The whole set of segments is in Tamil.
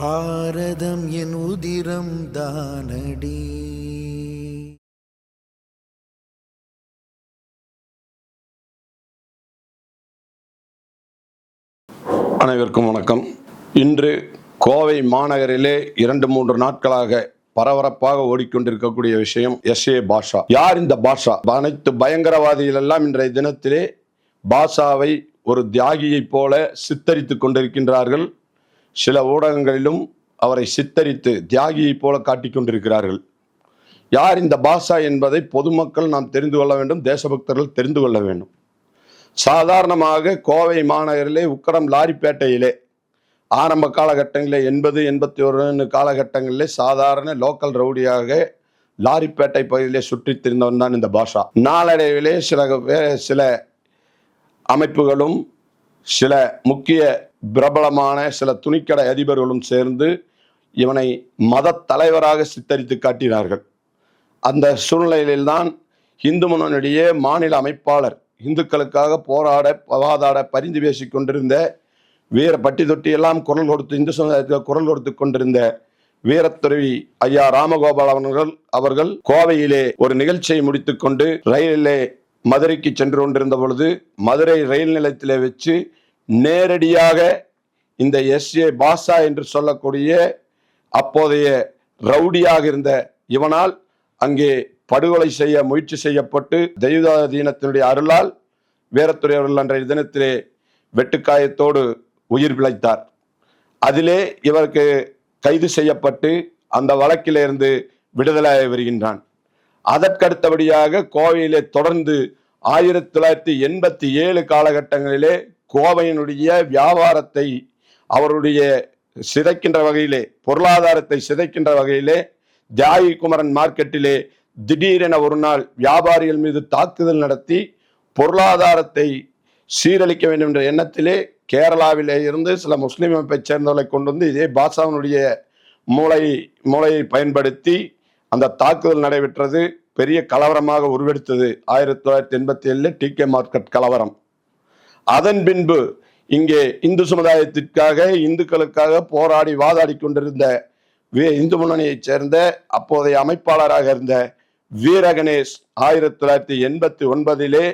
பாரதம் என் உதிரம் தானடி. அனைவருக்கும் வணக்கம். இன்று கோவை மாநகரிலே 2-3 நாட்களாக பரபரப்பாக ஓடிக்கொண்டிருக்கக்கூடிய விஷயம் SA பாஷா. யார் இந்த பாஷா? அனைத்து பயங்கரவாதிகள் எல்லாம் இன்றைய தினத்திலே பாஷாவை ஒரு தியாகியைப் போல சித்தரித்துக் கொண்டிருக்கின்றார்கள். சில ஊடகங்களிலும் அவரை சித்தரித்து தியாகியைப் போல காட்டிக் கொண்டிருக்கிறார்கள். யார் இந்த பாஷா என்பதை பொதுமக்கள் நாம் தெரிந்து கொள்ள வேண்டும், தேசபக்தர்கள் தெரிந்து கொள்ள வேண்டும். சாதாரணமாக கோவை மாநகரிலே உக்கடம் லாரிப்பேட்டையிலே ஆரம்ப காலகட்டங்களிலே 80-81 காலகட்டங்களிலே சாதாரண லோக்கல் ரவுடியாக லாரிப்பேட்டை பகுதியிலே சுற்றித் திரிந்தவன் தான் இந்த பாஷா. நாளடைவிலே சில அமைப்புகளும் சில முக்கிய பிரபலமான சில துணிக்கடை அதிபர்களும் சேர்ந்து இவனை மத தலைவராக சித்தரித்து காட்டினார்கள். அந்த சூழ்நிலையில்தான் இந்து முன்னணியுடைய மாநில அமைப்பாளர், இந்துக்களுக்காக வாதாட பரிந்து பேசிக் கொண்டிருந்த பட்டி தொட்டி எல்லாம் குரல் கொடுத்து இந்து சமுதாயத்துக்கு குரல் கொடுத்து கொண்டிருந்த வீரத்துறவி ஐயா ராமகோபால் அவர்கள் கோவையிலே ஒரு நிகழ்ச்சியை முடித்துக் கொண்டு ரயிலிலே மதுரைக்கு சென்று கொண்டிருந்த பொழுது மதுரை ரயில் நிலையத்திலே வச்சு நேரடியாக இந்த SA பாஷா என்று சொல்லக்கூடிய அப்போதைய ரவுடியாக இருந்த இவனால் அங்கே படுகொலை செய்ய முயற்சி செய்யப்பட்டு தெய்வாதீனத்தினுடைய அருளால் வீரத்துறை அவர்கள் அன்றைய தினத்திலே வெட்டுக்காயத்தோடு உயிர் பிழைத்தார். அதிலே இவருக்கு கைது செய்யப்பட்டு அந்த வழக்கிலிருந்து விடுதலையாகி வருகின்றான். அதற்கடுத்தபடியாக கோவையிலே தொடர்ந்து 1987 காலகட்டங்களிலே கோவையினுடைய வியாபாரத்தை அவருடைய சிதைக்கின்ற வகையிலே, பொருளாதாரத்தை சிதைக்கின்ற வகையிலே தியாகி குமரன் மார்க்கெட்டிலே திடீரென ஒரு நாள் வியாபாரிகள் மீது தாக்குதல் நடத்தி பொருளாதாரத்தை சீரழிக்க வேண்டும் என்ற எண்ணத்திலே கேரளாவிலே இருந்து சில முஸ்லிம் அமைப்பை சேர்ந்தவர்களை கொண்டு வந்து இதே பாஷாவினுடைய மூளையை பயன்படுத்தி அந்த தாக்குதல் நடைபெற்றது. பெரிய கலவரமாக உருவெடுத்தது 1987 TK மார்க்கெட் கலவரம். அதன் பின்பு இங்கே இந்து சமுதாயத்திற்காக இந்துக்களுக்காக போராடி வாதாடி கொண்டிருந்த இந்து முன்னணியைச் சேர்ந்த அப்போதைய அமைப்பாளராக இருந்த வீர கணேஷ் 1989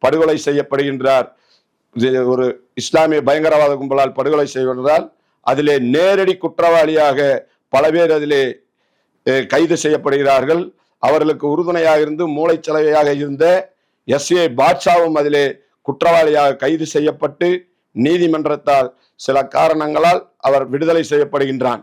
படுகொலை செய்யப்படுகின்றார். ஒரு இஸ்லாமிய பயங்கரவாத கும்பலால் படுகொலை செய்வதால் அதிலே நேரடி குற்றவாளியாக பல பேர் அதிலே கைது செய்யப்படுகிறார்கள். அவர்களுக்கு உறுதுணையாக இருந்து மூளைச்சலவையாக இருந்த SA பாட்ஷாவும் அதிலே குற்றவாளியாக கைது செய்யப்பட்டு நீதிமன்றத்தால் சில காரணங்களால் அவர் விடுதலை செய்யப்படுகின்றான்.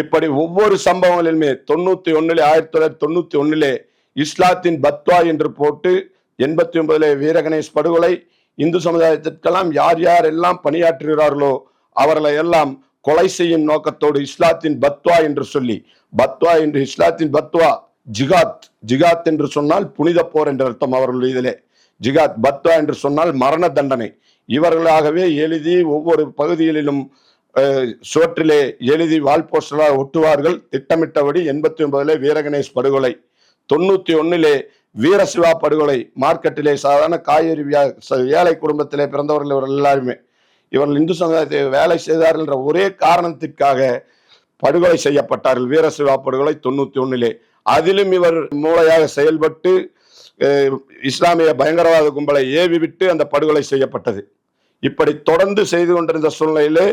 இப்படி ஒவ்வொரு சம்பவங்களிலுமே 1991 இஸ்லாத்தின் பத்வா என்று போட்டு 89 வீரகணேஷ் படுகொலை, இந்து சமுதாயத்திற்கெல்லாம் யார் யாரெல்லாம் பணியாற்றுகிறார்களோ அவர்களை எல்லாம் கொலை செய்யும் நோக்கத்தோடு இஸ்லாத்தின் பத்வா என்று சொல்லி, பத்வா என்று இஸ்லாத்தின் பத்வா ஜிகாத் என்று சொன்னால் புனித போர் என்ற அர்த்தம். அவர்களுடைய இதிலே ஜிகாத், பத்வா என்று சொன்னால் மரண தண்டனை. இவர்களாகவே எழுதி ஒவ்வொரு பகுதிகளிலும் சுவற்றிலே எழுதி வால் போஸ்டராக ஒட்டுவார்கள். திட்டமிட்டபடி 89 வீரகணேஷ் படுகொலை, 91 வீரசிவா படுகொலை. மார்க்கெட்டிலே சாதாரண காய்கறி ஏழை குடும்பத்திலே பிறந்தவர்கள் இவர்கள் எல்லாருமே இவர்கள் இந்து சமுதாயத்தை வேலை செய்தார்கள் என்ற ஒரே காரணத்திற்காக படுகொலை செய்யப்பட்டார்கள். வீரசிவா படுகொலை 91. அதிலும் இவர் மூளையாக செயல்பட்டு இஸ்லாமிய பயங்கரவாத கும்பலை ஏவி விட்டு அந்த படுகொலை செய்யப்பட்டது. இப்படி தொடர்ந்து செய்து கொண்டிருந்த சூழ்நிலையிலே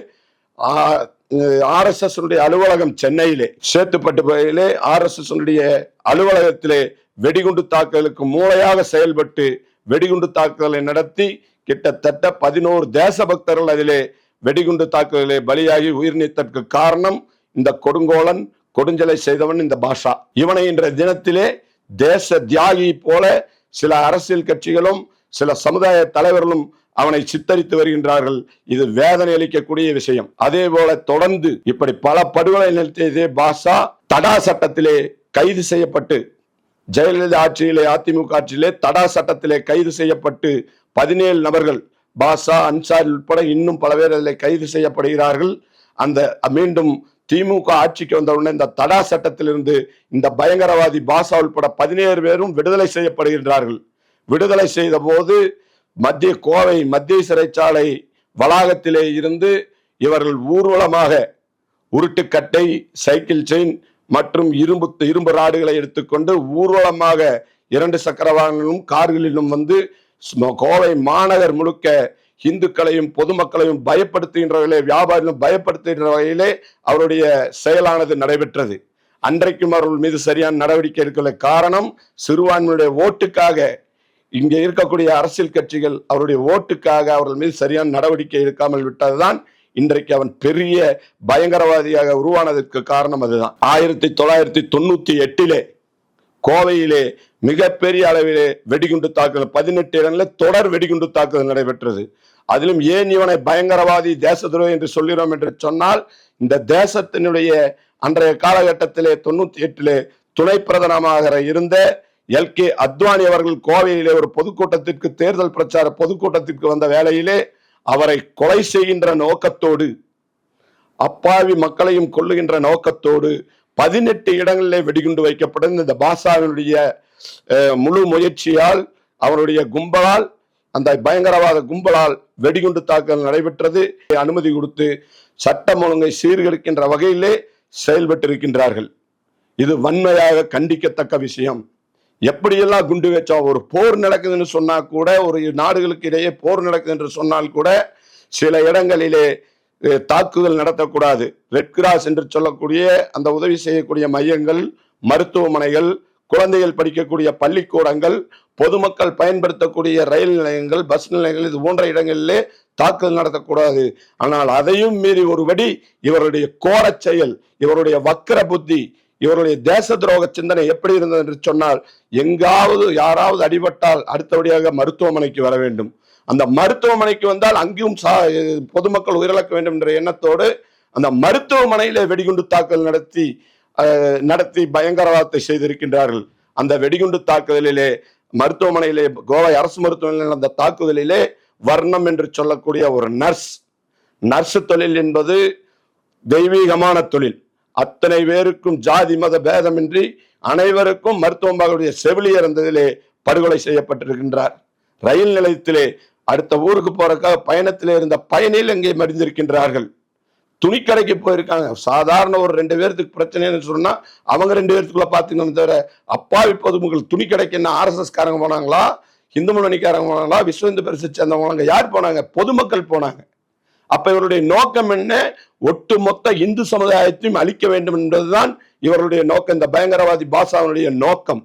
RSS அலுவலகம் சென்னையிலே சேத்துப்பட்டு பகுதியிலே RSS அலுவலகத்திலே வெடிகுண்டு தாக்குதலுக்கு மூளையாக செயல்பட்டு வெடிகுண்டு தாக்குதலை நடத்தி கிட்டத்தட்ட 11 தேசபக்தர்கள் அதிலே வெடிகுண்டு தாக்குதலே பலியாகி உயிர் நீத்தற்கு காரணம் இந்த கொடுங்கோலன், கொடுஞ்சலை செய்தவன் இந்த பாஷா. இவனை இன்ற தினத்திலே தேச தியாகி போல சில அரசியல் கட்சிகளும் சில சமுதாய தலைவர்களும் அவனை சித்தரித்து வருகின்றார்கள். இது வேதனை அளிக்கக்கூடிய விஷயம். அதே போல தொடர்ந்து இப்படி பல படுகொலை நிறுத்திய பாஷா தடா சட்டத்திலே கைது செய்யப்பட்டு, ஜெயலலிதா ஆட்சியிலே அதிமுக ஆட்சியிலே தடா சட்டத்திலே கைது செய்யப்பட்டு 17 நபர்கள் பாஷா, அன்சாரி உட்பட இன்னும் பல பேர் அதில் கைது செய்யப்படுகிறார்கள். அந்த மீண்டும் திமுக ஆட்சிக்கு வந்தவுடனே இந்த தடா சட்டத்திலிருந்து இந்த பயங்கரவாதி பாஷா உட்பட 17 பேரும் விடுதலை செய்யப்படுகின்றார்கள். விடுதலை செய்த போது கோவை மத்திய சிறைச்சாலை வளாகத்திலே இருந்து இவர்கள் ஊர்வலமாக உருட்டுக்கட்டை, சைக்கிள் செயின் மற்றும் இரும்பு ராடுகளை எடுத்துக்கொண்டு ஊர்வலமாக 2 சக்கர வாகனங்களும் கார்களிலும் வந்து கோவை மாநகர் முழுக்க இந்துக்களையும் பொதுமக்களையும் பயப்படுத்துகின்ற வகையிலே, வியாபாரிகளும் பயப்படுத்துகின்ற வகையிலே அவருடைய செயலானது நடைபெற்றது. அன்றைக்கும் அவர்கள் மீது சரியான நடவடிக்கை எடுக்கவில்லை. காரணம், சிறுபான்மையுடைய ஓட்டுக்காக இங்கே இருக்கக்கூடிய அரசியல் கட்சிகள் அவருடைய ஓட்டுக்காக அவர்கள் மீது சரியான நடவடிக்கை எடுக்காமல் விட்டதுதான் இன்றைக்கு அவன் பெரிய பயங்கரவாதியாக உருவானதற்கு காரணம். அதுதான் 1998 கோவையிலே மிகப்பெரிய அளவிலே வெடிகுண்டு தாக்குதல், 18 இடங்களில் தொடர் வெடிகுண்டு தாக்குதல் நடைபெற்றது. அதிலும் ஏன் இவனை பயங்கரவாதி, தேச துரோகி என்று சொல்கிறோம் என்று சொன்னால், இந்த தேசத்தினுடைய அன்றைய காலகட்டத்திலே 98 துணை பிரதமராக இருந்த எல்.கே. அத்வானி அவர்கள் கோவையிலே ஒரு பொதுக்கூட்டத்திற்கு, தேர்தல் பிரச்சார பொதுக்கூட்டத்திற்கு வந்த வேளையிலே அவரை கொலை செய்கின்ற நோக்கத்தோடு, அப்பாவி மக்களையும் கொல்லுகின்ற நோக்கத்தோடு 18 இடங்களிலே வெடிகுண்டு வைக்கப்பட்டது. இந்த பாஷாவினுடைய முழு முயற்சியால், அவருடைய கும்பலால், அந்த பயங்கரவாத கும்பலால் வெடிகுண்டு தாக்குதல் நடைபெற்றது. அனுமதி கொடுத்து சட்டம் ஒழுங்கை சீர்கெடுக்கின்ற வகையிலே செயல்பட்டிருக்கின்றார்கள். இது வன்மையாக கண்டிக்கத்தக்க விஷயம். எப்படியெல்லாம் குண்டு வச்சா, ஒரு போர் நடக்குதுன்னு சொன்னா கூட, ஒரு நாடுகளுக்கு இடையே போர் நடக்குது என்று சொன்னால் கூட சில இடங்களிலே தாக்குதல் நடத்தக்கூடாது. ரெட் கிராஸ் என்று சொல்லக்கூடிய அந்த உதவி செய்யக்கூடிய மையங்கள், மருத்துவமனைகள், குழந்தைகள் படிக்கக்கூடிய பள்ளிக்கூடங்கள், பொதுமக்கள் பயன்படுத்தக்கூடிய ரயில் நிலையங்கள், பஸ் நிலையங்கள், இது போன்ற இடங்களிலே தாக்குதல் நடத்தக்கூடாது. ஆனால் அதையும் மீறி ஒரு வெடி, இவருடைய கோரச் செயல், இவருடைய வக்கர புத்தி, இவருடைய தேச துரோக சிந்தனை எப்படி இருந்தது என்று சொன்னால், எங்காவது யாராவது அடிபட்டால் அடுத்தபடியாக மருத்துவமனைக்கு வர வேண்டும். அந்த மருத்துவமனைக்கு வந்தால் அங்கேயும் பொதுமக்கள் உயிரிழக்க வேண்டும் என்ற எண்ணத்தோடு அந்த மருத்துவமனையிலே வெடிகுண்டு தாக்குதல் நடத்தி பயங்கரவாதத்தை செய்திருக்கின்றார்கள். அந்த வெடிகுண்டு தாக்குதலிலே, மருத்துவமனையிலே, கோவை அரசு மருத்துவமனையில் நடந்த தாக்குதலிலே வர்ணம் என்று சொல்லக்கூடிய ஒரு நர்ஸ் தொழில் என்பது தெய்வீகமான தொழில். அத்தனை பேருக்கும் ஜாதி மத பேதமின்றி அனைவருக்கும் மருத்துவமனையுடைய செவிலியர் இருந்ததிலே படுகொலை செய்யப்பட்டிருக்கின்றார். ரயில் நிலையத்திலே அடுத்த ஊருக்கு போறதுக்காக பயணத்திலே இருந்த பயணியில் எங்கே மடிந்திருக்கின்றார்கள். துணிக்கடைக்கு போயிருக்காங்க. சாதாரண ஒரு 2 பேருக்கு பிரச்சனைன்னு சொன்னா அவங்க 2 பேருக்குள்ள பாத்தீங்கன்னா தவிர, அப்பாவி பொதுமக்கள் துணிக்கடைக்கு என்ன RSS காரங்க போனாங்களா, இந்து முன்னணிக்காரங்க போனாங்களா, விஸ்வ இந்து பரிஷத்தை சேர்ந்தவங்க யார் போனாங்க? பொதுமக்கள் போனாங்க. அப்ப இவருடைய நோக்கம் என்ன? ஒட்டுமொத்த இந்து சமுதாயத்தையும் அழிக்க வேண்டும் என்பதுதான் இவருடைய நோக்கம், இந்த பயங்கரவாதி பாஷாவுடைய நோக்கம்.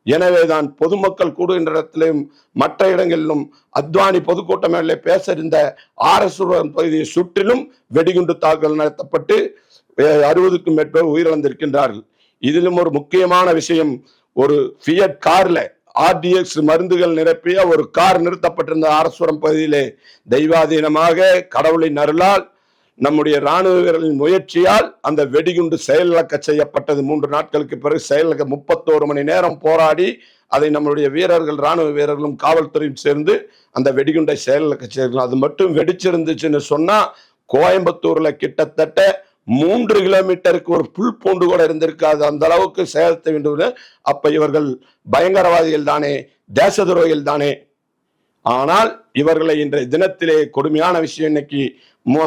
எனவேதான் பொதுமக்கள் கூடுகின்ற இடத்திலும் மற்ற இடங்களிலும் அத்வானி பொதுக்கூட்டம் பேச இருந்த RS பகுதியை சுற்றிலும் வெடிகுண்டு தாக்குதல் நடத்தப்பட்டு 60க்கும் மேற்பட்டோர் உயிரிழந்திருக்கின்றார்கள். இதிலும் ஒரு முக்கியமான விஷயம், ஒரு ஃபியட் கார்ல RDX மருந்துகள் நிரப்பிய ஒரு கார் நிறுத்தப்பட்டிருந்த RS பகுதியிலே தெய்வாதீனமாக கடவுளின் அருளால், நம்முடைய ராணுவ வீரர்களின் முயற்சியால் அந்த வெடிகுண்டு செயலிழக்க செய்யப்பட்டது. 3 நாட்களுக்கு பிறகு செயலிழக்க 31 மணி நேரம் போராடி அதை நம்முடைய வீரர்கள், ராணுவ வீரர்களும் காவல்துறையும் சேர்ந்து அந்த வெடிகுண்டை செயலிழக்க செய்யலாம். அது மட்டும் வெடிச்சிருந்துச்சுன்னு சொன்னா கோயம்புத்தூர்ல கிட்டத்தட்ட 3 கிலோமீட்டருக்கு ஒரு புல் பூண்டு கூட இருந்திருக்காது. அந்த அளவுக்கு சேதத்தை வேண்டும். அப்ப இவர்கள் பயங்கரவாதிகள் தானே, தேச துரோகிகள் தானே. ஆனால் இவர்களை இன்றைய தினத்திலே கொடுமையான விஷயம், இன்னைக்கு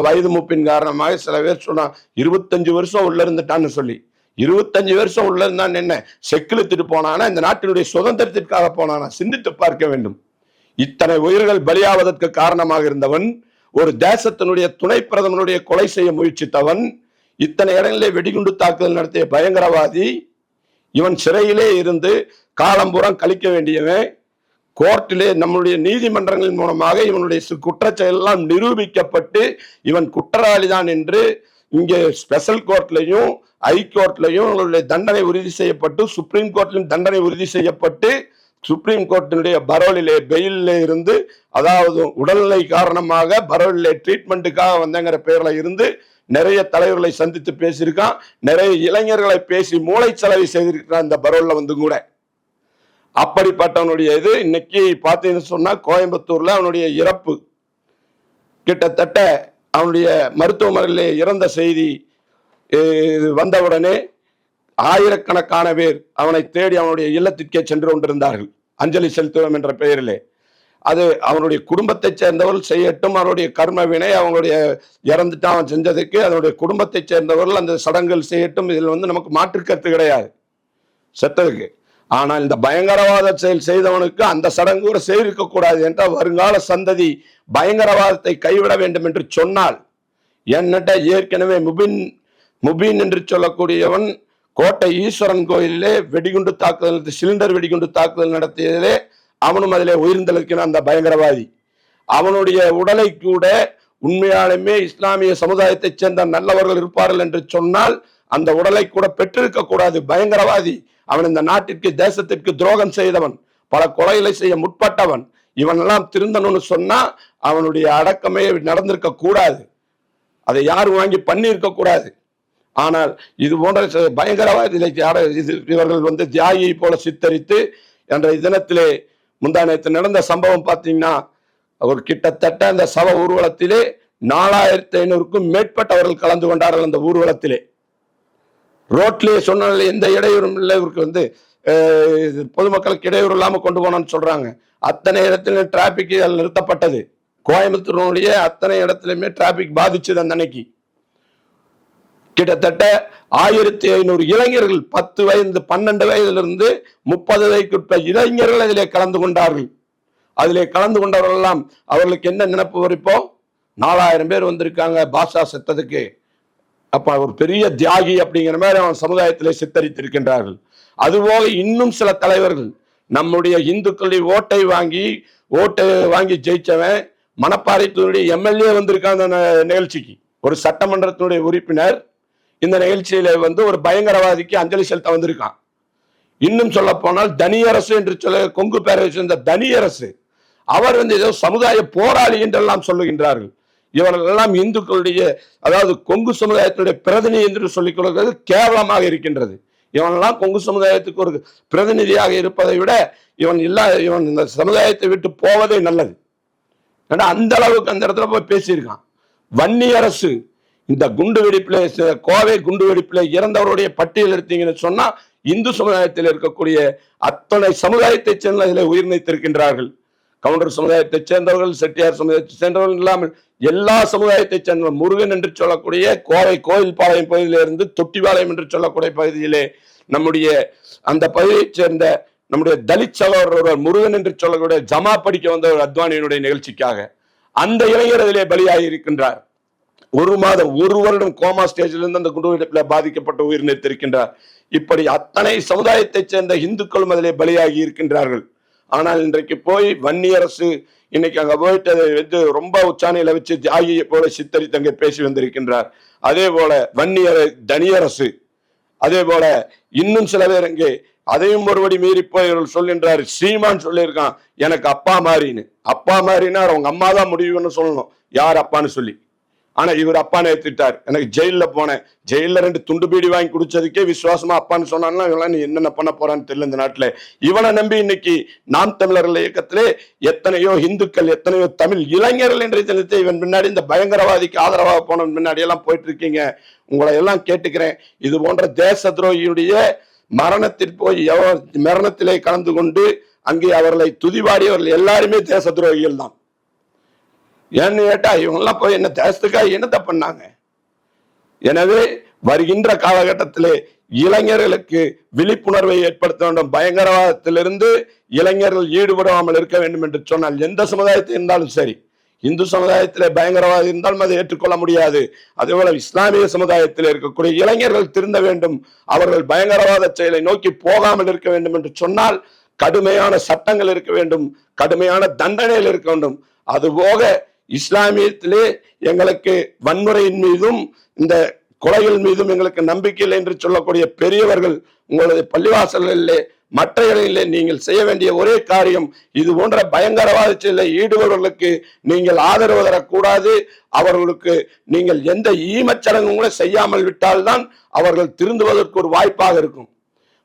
வயது மூப்பின் காரணமாக சில பேர் சொன்னா 25 வருஷம் உள்ள இருந்துட்டான்னு சொல்லி, 25 வருஷம் உள்ள இருந்தான் என்ன செக்கிழுத்துட்டு போனானா, இந்த நாட்டினுடைய சுதந்திரத்திற்காக போனானா? சிந்தித்து பார்க்க வேண்டும். இத்தனை உயிர்கள் பலியாவதற்கு காரணமாக இருந்தவன், ஒரு தேசத்தினுடைய துணை பிரதமனுடைய கொலை செய்ய முயற்சித்தவன், இத்தனை இடங்களிலே வெடிகுண்டு தாக்குதல் நடத்திய பயங்கரவாதி, இவன் சிறையிலே இருந்து காலம்புறம் கழிக்க வேண்டியவன். கோர்ட்டிலே, நம்முடைய நீதிமன்றங்களின் மூலமாக இவனுடைய குற்றச்செயல் எல்லாம் நிரூபிக்கப்பட்டு இவன் குற்றவாளி தான் என்று இங்கே ஸ்பெஷல் கோர்ட்லையும் ஹைகோர்ட்லையும் தண்டனை உறுதி செய்யப்பட்டு, சுப்ரீம் கோர்ட்லையும் தண்டனை உறுதி செய்யப்பட்டு, சுப்ரீம் கோர்ட்டினுடைய பரோலிலே, பெயிலே இருந்து, அதாவது உடல்நிலை காரணமாக பரோலிலே ட்ரீட்மெண்ட்டுக்காக வந்தங்கிற பெயர்ல இருந்து நிறைய தலைவர்களை சந்தித்து பேசியிருக்கான். நிறைய இளைஞர்களை பேசி மூளைச்சலவை செய்திருக்கிறான் இந்த பரோல்ல வந்து கூட. அப்படிப்பட்டவனுடைய இது இன்னைக்கு பார்த்தீங்கன்னு சொன்னா கோயம்புத்தூர்ல அவனுடைய இறப்பு, கிட்டத்தட்ட அவனுடைய மருத்துவமனையிலே இறந்த செய்தி வந்தவுடனே ஆயிரக்கணக்கான பேர் அவனை தேடி அவனுடைய இல்லத்திற்கே சென்று கொண்டிருந்தார்கள், அஞ்சலி செலுத்துவோம் என்ற பெயரிலே. அது அவனுடைய குடும்பத்தை சேர்ந்தவர்கள் செய்யட்டும், அவருடைய கர்ம வினை, அவங்களுடைய இறந்துட்டு அவன் செஞ்சதுக்கு அதனுடைய குடும்பத்தை சேர்ந்தவர்கள் அந்த சடங்குகள் செய்யட்டும். இதில் நமக்கு மாற்று கருத்து கிடையாது செத்ததுக்கு. ஆனால் இந்த பயங்கரவாத செயல் செய்தவனுக்கு அந்த சடங்கு கூட செய்திருக்க கூடாது என்றால் வருங்கால சந்ததி பயங்கரவாதத்தை கைவிட வேண்டும் என்று சொன்னால், என்னட்ட ஏற்கனவே முபின் என்று சொல்லக்கூடியவன் கோட்டை ஈஸ்வரன் கோயிலே வெடிகுண்டு தாக்குதல், சிலிண்டர் வெடிகுண்டு தாக்குதல் நடத்தியதிலே அவனும் அதிலே உயிர்ந்தளிக்கிறான் அந்த பயங்கரவாதி. அவனுடைய உடலை கூட உண்மையாலுமே இஸ்லாமிய சமுதாயத்தை சேர்ந்த நல்லவர்கள் இருப்பார்கள் என்று சொன்னால் அந்த உடலை கூட பெற்றிருக்க கூடாது. பயங்கரவாதி அவன் இந்த நாட்டிற்கு தேசத்திற்கு துரோகம் செய்தவன், பல கொலைகளை செய்ய முற்பட்டவன். இவனெல்லாம் திருந்தணும்னு சொன்னா அவனுடைய அடக்கமே நடந்திருக்க கூடாது, அதை யாரும் வாங்கி பண்ணியிருக்க கூடாது. ஆனால் இது போன்ற பயங்கரவாதிகளை இவர்கள் தியாகியை போல சித்தரித்து என்ற தினத்திலே முந்தானத்து நடந்த சம்பவம் பார்த்தீங்கன்னா, ஒரு கிட்டத்தட்ட அந்த சவ ஊர்வலத்திலே 4500க்கும் மேற்பட்டவர்கள் கலந்து கொண்டார்கள். அந்த ஊர்வலத்திலே ரோட்லேயே சொன்ன எந்த இடையூறும் இல்லை, இவருக்கு பொதுமக்களுக்கு இடையூறு இல்லாமல் கொண்டு போனான்னு சொல்றாங்க. அத்தனை இடத்துல டிராபிக் நிறுத்தப்பட்டது. கோயம்புத்தூருடைய அத்தனை இடத்துலையுமே டிராபிக் பாதிச்சது. அந்த அன்னைக்கு கிட்டத்தட்ட 1500 இளைஞர்கள் 10 வயது 12 வயதிலிருந்து 30 வயதுக்குட்பட்ட இளைஞர்கள் அதிலே கலந்து கொண்டார்கள். அதிலே கலந்து கொண்டவர்கள் எல்லாம் அவர்களுக்கு என்ன நினைப்பு வரைப்போ 4000 பேர் வந்திருக்காங்க பாஷா செத்ததுக்கு, அப்ப ஒரு பெரிய தியாகி அப்படிங்கிற மாதிரி அவன் சமுதாயத்திலே சித்தரித்திருக்கின்றார்கள். அதுபோக இன்னும் சில தலைவர்கள், நம்முடைய இந்துக்களுடைய ஓட்டை வாங்கி ஜெயிச்சவன் மணப்பாறையினுடைய எம்எல்ஏ வந்திருக்காங்க அந்த நிகழ்ச்சிக்கு. ஒரு சட்டமன்றத்தினுடைய உறுப்பினர் இந்த நிகழ்ச்சியில ஒரு பயங்கரவாதிக்கு அஞ்சலி செலுத்த வந்திருக்கான். இன்னும் சொல்ல போனால் தனியரசு என்று சொல்ல கொங்கு பேரவை சேர்ந்த தனியரசு அவர் ஏதோ சமுதாய போராளி என்றெல்லாம் சொல்லுகின்றார்கள். இவர்கள் எல்லாம் இந்துக்களுடைய, அதாவது கொங்கு சமுதாயத்துடைய பிரதிநிதி என்று சொல்லிக் கொள்வது கேவலமாக இருக்கின்றது. இவனெல்லாம் கொங்கு சமுதாயத்துக்கு ஒரு பிரதிநிதியாக இருப்பதை விட இவன் இந்த சமுதாயத்தை விட்டு போவதே நல்லது. அந்த அளவுக்கு அந்த இடத்துல போய் பேசியிருக்கான். வன்னியரசு இந்த குண்டு வெடிப்பில், கோவை குண்டு வெடிப்பில் இறந்தவருடைய பட்டியல் எடுத்தீங்கன்னு சொன்னா இந்து சமுதாயத்தில் இருக்கக்கூடிய அத்தனை சமுதாயத்தை சேர்ந்த உயிர் நீத்திருக்கின்றார்கள். கவுண்டர் சமுதாயத்தை சேர்ந்தவர்கள், செட்டியார் சமுதாயத்தை சேர்ந்தவர்கள் இல்லாமல் எல்லா சமுதாயத்தை சேர்ந்த முருகன் என்று சொல்லக்கூடிய கோவை கோயில்பாளையம் பகுதியிலிருந்து தொட்டிபாளையம் என்று சொல்லக்கூடிய பகுதியிலே நம்முடைய அந்த பகுதியைச் சேர்ந்த நம்முடைய தலித் சகோதரர் முருகன் என்று சொல்லக்கூடிய ஜமா படிக்க வந்த ஒரு அத்வானியினுடைய நிகழ்ச்சிக்காக அந்த இளைஞர் அதிலே பலியாகி இருக்கின்றார். ஒரு வருடம் கோமா ஸ்டேஜில் இருந்து அந்த குண்டுவெடிப்பில் பாதிக்கப்பட்டு உயிர் நீத்திருக்கின்றார். இப்படி அத்தனை சமுதாயத்தை சேர்ந்த இந்துக்களும் அதிலே பலியாகி இருக்கின்றார்கள். ஆனால் இன்றைக்கு போய் வன்னியரசு இன்னைக்கு அங்க போயிட்டு ரொம்ப உச்சாணியில வச்சு தியாகியை போல சித்தரித்து அங்கே பேசி வந்திருக்கின்றார். அதே போல தனியரசு, அதே போல இன்னும் சில பேர் இங்கே அதையும் ஒருபடி மீறி போய் சொல்கின்றார். சீமான் சொல்லியிருக்கான் எனக்கு அப்பா மாறினா அவங்க அம்மா தான் முடிவுன்னு சொல்லணும், யார் அப்பான்னு சொல்லி. ஆனா இவர் அப்பான்னு ஏத்துட்டார். எனக்கு ஜெயில போனேன், ஜெயில 2 துண்டு பீடி வாங்கி குடிச்சதுக்கே விசுவாசமா அப்பான்னு சொன்னான்னா இவெல்லாம் நீ என்னென்ன பண்ண போறான்னு தெரியல இந்த நாட்டுல. இவனை நம்பி இன்னைக்கு நாம் தமிழர்கள் இயக்கத்திலே எத்தனையோ இந்துக்கள், எத்தனையோ தமிழ் இளைஞர்கள் என்ற தினத்தை இவன் பின்னாடி இந்த பயங்கரவாதிக்கு ஆதரவாக போன பின்னாடி எல்லாம் போயிட்டு இருக்கீங்க. உங்களை எல்லாம் கேட்டுக்கிறேன், இது போன்ற தேச துரோகியுடைய மரணத்திலே கலந்து கொண்டு அங்கே அவர்களை துதிபாடியவர்கள் எல்லாருமே தேச துரோகிகள் தான். ஏன்னு கேட்டா இவங்கெல்லாம் போய் என்ன தேசத்துக்காக என்னத்தை பண்ணாங்க? எனவே வருகின்ற காலகட்டத்திலே இளைஞர்களுக்கு விழிப்புணர்வை ஏற்படுத்த வேண்டும். பயங்கரவாதத்திலிருந்து இளைஞர்கள் ஈடுபடாமல் இருக்க வேண்டும் என்று சொன்னால் எந்த சமுதாயத்தில் இருந்தாலும் சரி, இந்து சமுதாயத்திலே பயங்கரவாதம் இருந்தாலும் அதை ஏற்றுக்கொள்ள முடியாது. அதே போல இஸ்லாமிய சமுதாயத்தில் இருக்கக்கூடிய இளைஞர்கள் திருந்த வேண்டும், அவர்கள் பயங்கரவாத செயலை நோக்கி போகாமல் இருக்க வேண்டும் என்று சொன்னால் கடுமையான சட்டங்கள் இருக்க வேண்டும், கடுமையான தண்டனைகள் இருக்க வேண்டும். அதுபோக இஸ்லாமியத்திலே எங்களுக்கு வன்முறையின் மீதும் இந்த கொலைகள் மீதும் எங்களுக்கு நம்பிக்கை இல்லை என்று சொல்லக்கூடிய பெரியவர்கள் உங்களது பள்ளிவாசல்களிலே மற்ற இடங்களிலே நீங்கள் செய்ய வேண்டிய ஒரே காரியம், இது போன்ற பயங்கரவாத செயலில் ஈடுபவர்களுக்கு நீங்கள் ஆதரவு தரக்கூடாது. அவர்களுக்கு நீங்கள் எந்த ஈமச்சடங்கும் கூட செய்யாமல் விட்டால்தான் அவர்கள் திருந்துவதற்கு ஒரு வாய்ப்பாக இருக்கும்.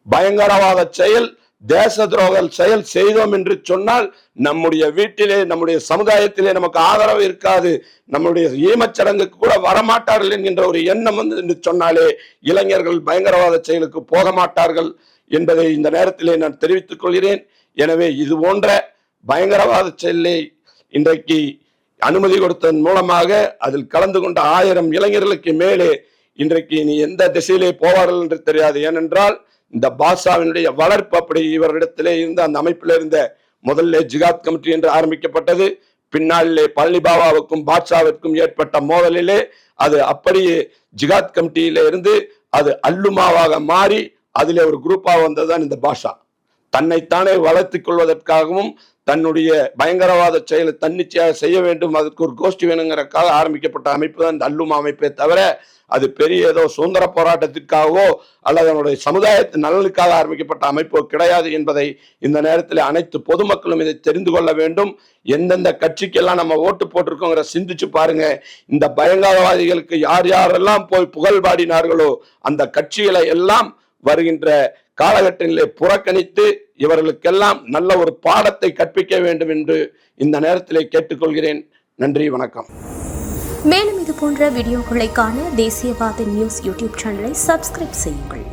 பயங்கரவாத செயல், தேச துரோக செயல் செய்தோம் என்று சொன்னால் நம்முடைய வீட்டிலே, நம்முடைய சமுதாயத்திலே நமக்கு ஆதரவு இருக்காது, நம்முடைய ஈமச்சடங்குக்கு கூட வரமாட்டார்கள் என்கின்ற ஒரு எண்ணம் என்று சொன்னாலே இளைஞர்கள் பயங்கரவாத செயலுக்கு போக மாட்டார்கள் என்பதை இந்த நேரத்திலே நான் தெரிவித்துக் கொள்கிறேன். எனவே இது போன்ற பயங்கரவாத செயலை இன்றைக்கு அனுமதி கொடுத்ததன் மூலமாக அதில் கலந்து கொண்ட 1000 இளைஞர்களுக்கு மேலே இன்றைக்கு நீ எந்த திசையிலே போவார்கள் என்று தெரியாது. ஏனென்றால் இந்த பாஷாவினுடைய வளர்ப்பு அப்படி இவரிடத்திலே இருந்த அந்த அமைப்பில் இருந்த முதல்ல ஜிகாத் கமிட்டி என்று ஆரம்பிக்கப்பட்டது. பின்னாலே பழனி பாபாவுக்கும் பாட்ஷாவிற்கும் ஏற்பட்ட மோதலிலே அது அப்படியே ஜிகாத் கமிட்டியில இருந்து அது அல்லுமாவாக மாறி அதிலே ஒரு குரூப்பாக வந்ததுதான் இந்த பாஷா. தன்னைத்தானே வளர்த்துக் கொள்வதற்காகவும் தன்னுடைய பயங்கரவாத செயலை தன்னிச்சையாக செய்ய வேண்டும், அதுக்கு ஒரு கோஷ்டி வேணுங்கிறதுக்காக ஆரம்பிக்கப்பட்ட அமைப்பு தான் இந்த அல்லுமா அமைப்பே தவிர அது பெரிய ஏதோ சுதந்திர போராட்டத்திற்காகவோ அல்லது அவனுடைய சமுதாயத்தின் நலனுக்காக ஆரம்பிக்கப்பட்ட அமைப்பு கிடையாது என்பதை இந்த நேரத்தில் அனைத்து பொதுமக்களும் இதை தெரிந்து கொள்ள வேண்டும். எந்தெந்த கட்சிக்கெல்லாம் நம்ம ஓட்டு போட்டிருக்கோங்கிற சிந்திச்சு பாருங்க. இந்த பயங்கரவாதிகளுக்கு யார் யாரெல்லாம் போய் புகழ் பாடினார்களோ அந்த கட்சிகளை எல்லாம் வருகின்ற காலகட்டங்களிலே புறக்கணித்து இவர்களுக்கெல்லாம் நல்ல ஒரு பாடத்தை கற்பிக்க வேண்டும் என்று இந்த நேரத்திலே கேட்டுக்கொள்கிறேன். நன்றி, வணக்கம். மேலும் இது போன்ற வீடியோக்களை காண தேசியவாத நியூஸ் யூடியூப் சேனலை சப்ஸ்கிரைப் செய்யுங்கள்.